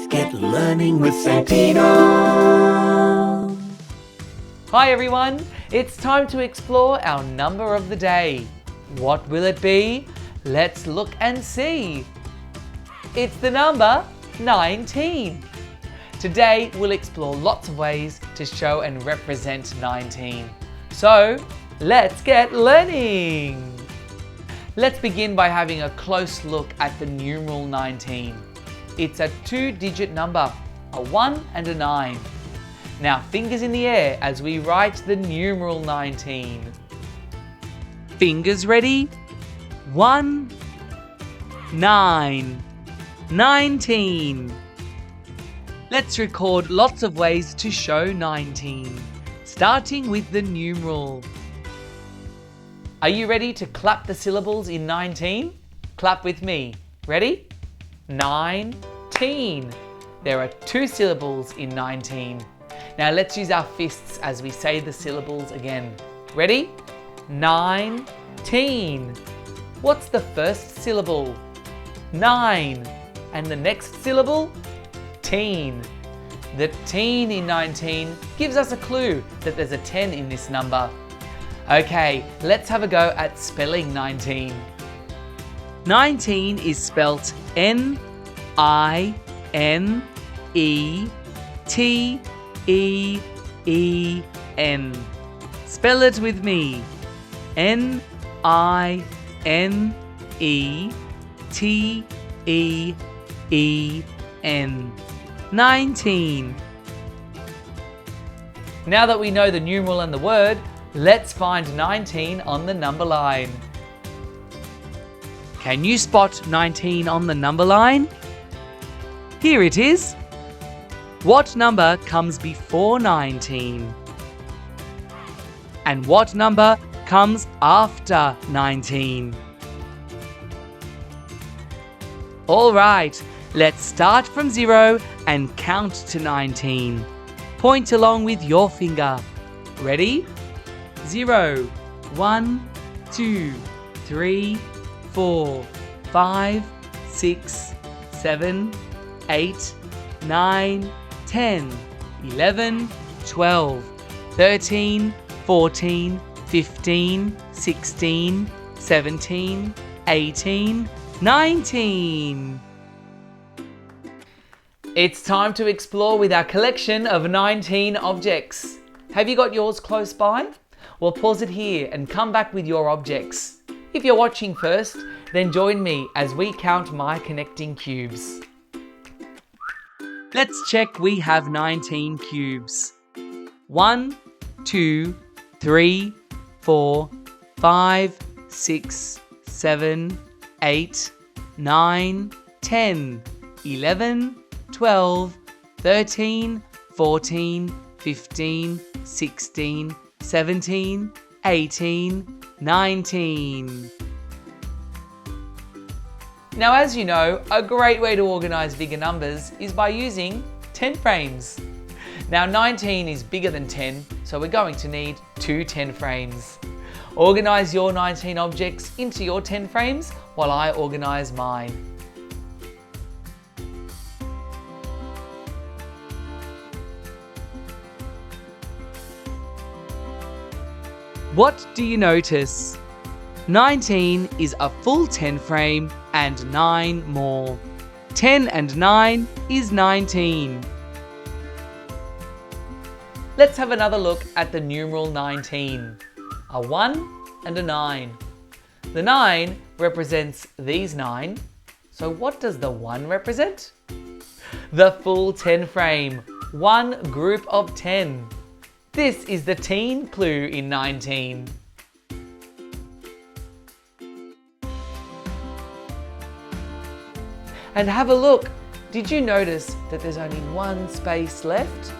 Let's get learning with Santino. Hi everyone, it's time to explore our number of the day. What will it be? Let's look and see. It's the number 19. Today we'll explore lots of ways to show and represent 19. So let's get learning. Let's begin by having a close look at the numeral 19. It's a two-digit number, a 1 and a 9. Now fingers in the air as we write the numeral 19. Fingers ready? 1, 9, 19. Let's record lots of ways to show 19, starting with the numeral. Are you ready to clap the syllables in 19? Clap with me. Ready? 19. There are two syllables in 19. Now let's use our fists as we say the syllables again. Ready? 19. What's the first syllable? 9. And the next syllable? Teen. The teen in 19 gives us a clue that there's a 10 in this number. Okay, let's have a go at spelling 19. 19 is spelt N-I-N-E-T-E-N. Spell it with me. N-I-N-E-T-E-N. 19. Now that we know the numeral and the word, let's find 19 on the number line. Can you spot 19 on the number line? Here it is. What number comes before 19? And what number comes after 19? All right, let's start from 0 and count to 19. Point along with your finger. Ready? 0, 1, 2, 3, 4, 5, 6, 7, 8, 9, 10, 11, 12, 13, 14, 15, 16, 17, 18, 19. It's time to explore with our collection of 19 objects. Have you got yours close by? Well, pause it here and come back with your objects. If you're watching first, then join me as we count my connecting cubes. Let's check we have 19 cubes. 1, 2, 3, 4, 5, 6, 7, 8, 9, 10, 11, 12, 13, 14, 15, 16, 17, 18, 19. Now, as you know, a great way to organise bigger numbers is by using 10 frames. Now 19 is bigger than 10, so we're going to need two 10 frames. Organise your 19 objects into your 10 frames while I organise mine. What do you notice? 19 is a full 10 frame and 9 more. 10 and 9 is 19. Let's have another look at the numeral 19. A 1 and a 9. The 9 represents these 9. So what does the 1 represent? The full 10 frame. One group of 10. This is the teen clue in 19. And have a look. Did you notice that there's only one space left?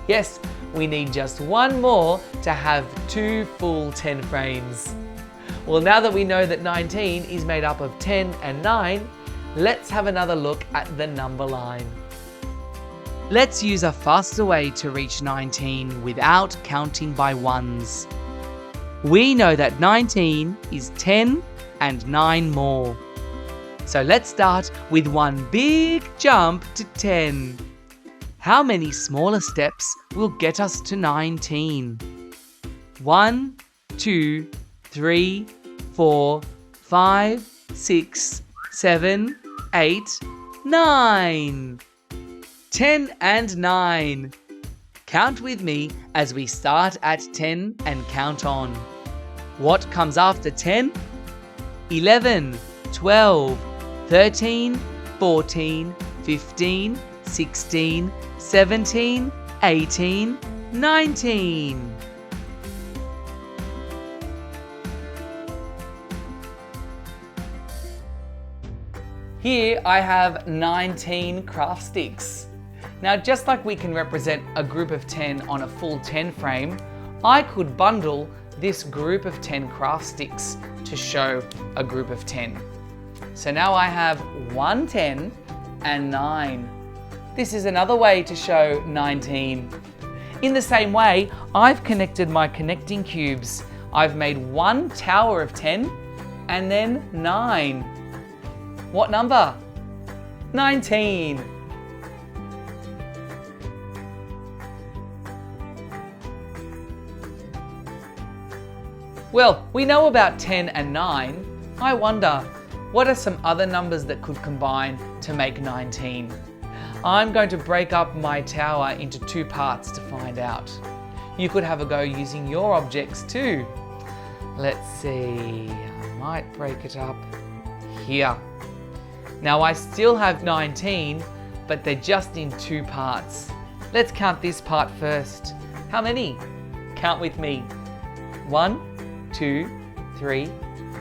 Yes, we need just one more to have two full 10 frames. Well, now that we know that 19 is made up of 10 and 9, let's have another look at the number line. Let's use a faster way to reach 19 without counting by ones. We know that 19 is 10 and 9 more. So let's start with one big jump to 10. How many smaller steps will get us to 19? 1, 2, 3, 4, 5, 6, 7, 8, 9. 10 and 9. Count with me as we start at 10 and count on. What comes after 10? 11, 12, 13, 14, 15, 16, 17, 18, 19. Here I have 19 craft sticks. Now, just like we can represent a group of 10 on a full 10 frame, I could bundle this group of 10 craft sticks to show a group of 10. So now I have 1 10 and 9. This is another way to show 19. In the same way, I've connected my connecting cubes. I've made one tower of 10 and then 9. What number? 19. Well, we know about 10 and 9. I wonder, what are some other numbers that could combine to make 19? I'm going to break up my tower into 2 parts to find out. You could have a go using your objects too. Let's see, I might break it up here. Now I still have 19, but they're just in 2 parts. Let's count this part first. How many? Count with me. 1, 2, 3,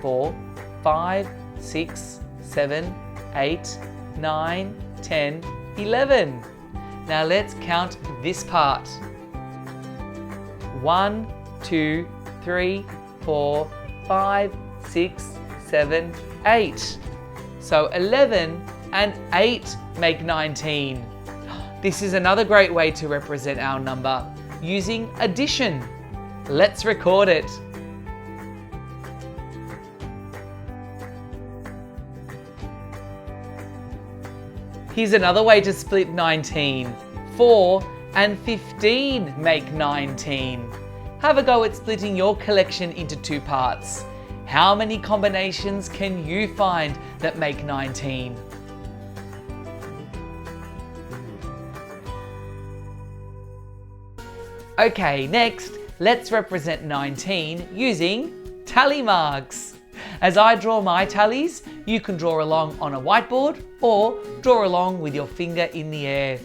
4, 5, 6, 7, 8, 9, 10, 11. Now let's count this part. 1, 2, 3, 4, 5, 6, 7, 8. So 11 and 8 make 19. This is another great way to represent our number, using addition. Let's record it. Here's another way to split 19. 4 and 15 make 19. Have a go at splitting your collection into 2 parts. How many combinations can you find that make 19? Okay, next, let's represent 19 using tally marks. As I draw my tallies, you can draw along on a whiteboard or draw along with your finger in the air.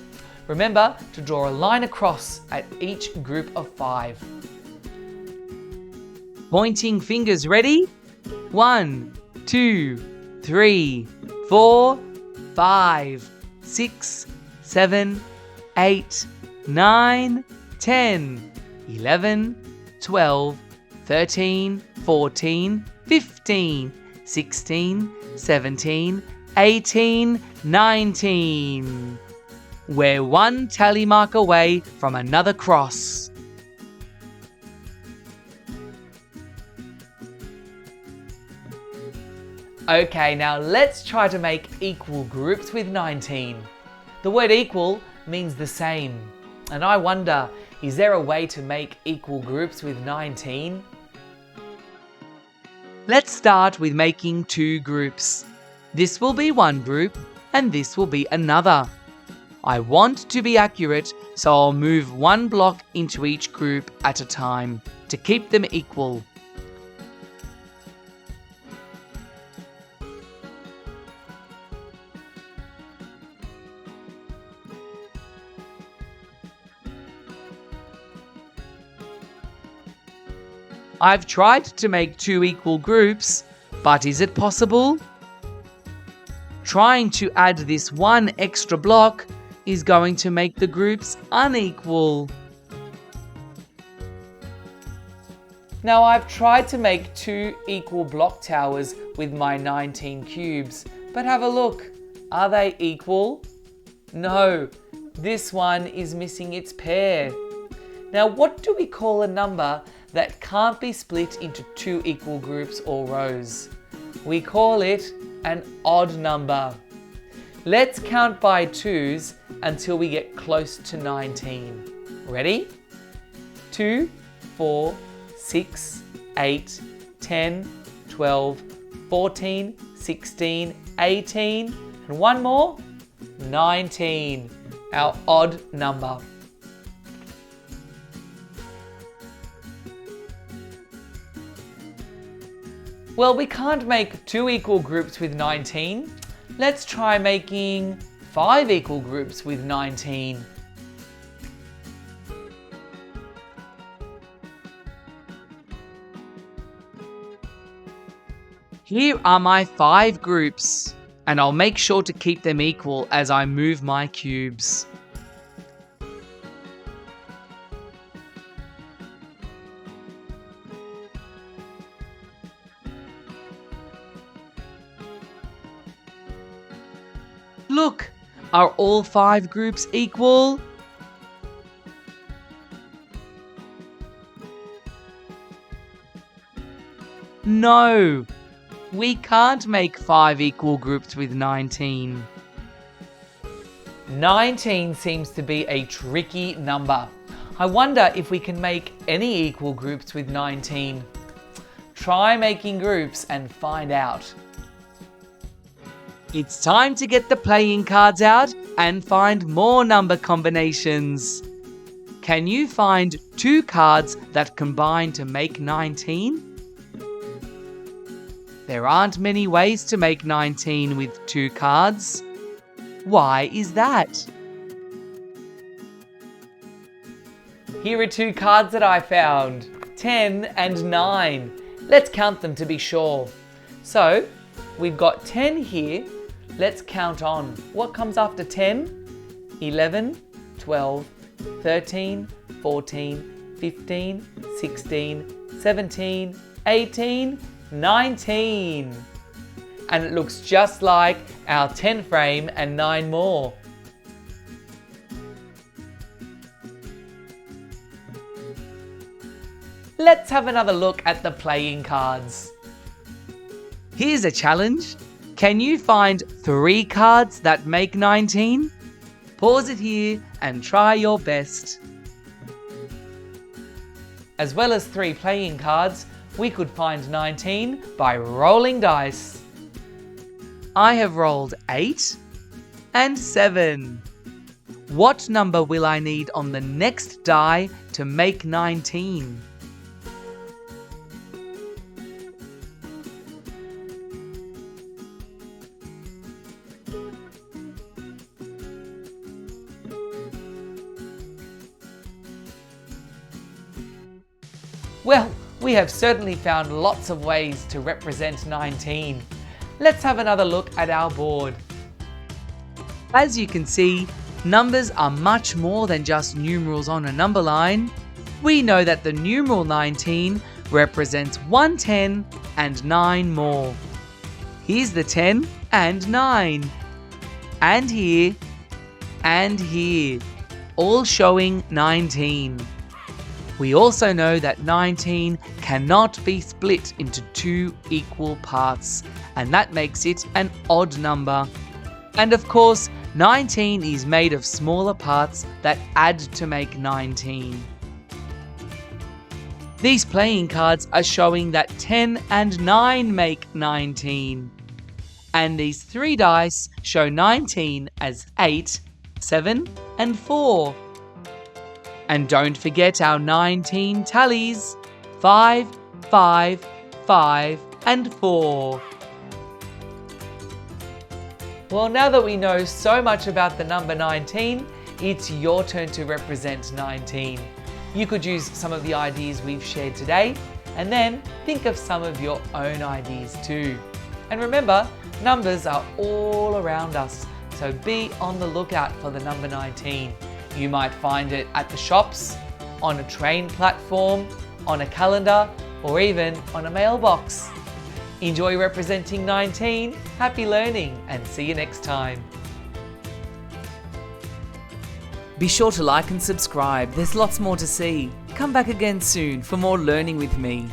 Remember to draw a line across at each group of 5. Pointing fingers ready? 1, 2, 3, 4, 5, 6, 7, 8, 9, 10, 11, 12, 13, 14, 15, 16, 17, 18, 19. We're one tally mark away from another cross. Okay, now let's try to make equal groups with 19. The word equal means the same. And I wonder, is there a way to make equal groups with 19? Let's start with making 2 groups. This will be one group and this will be another. I want to be accurate, so I'll move one block into each group at a time to keep them equal. I've tried to make 2 equal groups, but is it possible? Trying to add this one extra block is going to make the groups unequal. Now I've tried to make 2 equal block towers with my 19 cubes, but have a look. Are they equal? No, this one is missing its pair. Now what do we call a number that can't be split into 2 equal groups or rows? We call it an odd number. Let's count by twos until we get close to 19. Ready? 2, 4, 6, 8, 10, 12, 14, 16, 18, and one more, 19, our odd number. Well, we can't make 2 equal groups with 19. Let's try making 5 equal groups with 19. Here are my 5 groups, and I'll make sure to keep them equal as I move my cubes. Look, are all 5 groups equal? No, we can't make 5 equal groups with 19. 19 seems to be a tricky number. I wonder if we can make any equal groups with 19. Try making groups and find out. It's time to get the playing cards out and find more number combinations. Can you find 2 cards that combine to make 19? There aren't many ways to make 19 with 2 cards. Why is that? Here are 2 cards that I found, 10 and 9. Let's count them to be sure. So, we've got 10 here. Let's count on. What comes after 10? 11, 12, 13, 14, 15, 16, 17, 18, 19. And it looks just like our 10 frame and 9 more. Let's have another look at the playing cards. Here's a challenge. Can you find 3 cards that make 19? Pause it here and try your best. As well as 3 playing cards, we could find 19 by rolling dice. I have rolled 8 and 7. What number will I need on the next die to make 19? Well, we have certainly found lots of ways to represent 19. Let's have another look at our board. As you can see, numbers are much more than just numerals on a number line. We know that the numeral 19 represents 1 10 and 9 more. Here's the 10 and 9. And here, all showing 19. We also know that 19 cannot be split into 2 equal parts, and that makes it an odd number. And of course, 19 is made of smaller parts that add to make 19. These playing cards are showing that 10 and 9 make 19. And these 3 dice show 19 as 8, 7, and 4. And don't forget our 19 tallies, 5, 5, 5, and 4. Well, now that we know so much about the number 19, it's your turn to represent 19. You could use some of the ideas we've shared today, and then think of some of your own ideas too. And remember, numbers are all around us, so be on the lookout for the number 19. You might find it at the shops, on a train platform, on a calendar, or even on a mailbox. Enjoy representing 19, happy learning, and see you next time. Be sure to like and subscribe, there's lots more to see. Come back again soon for more learning with me.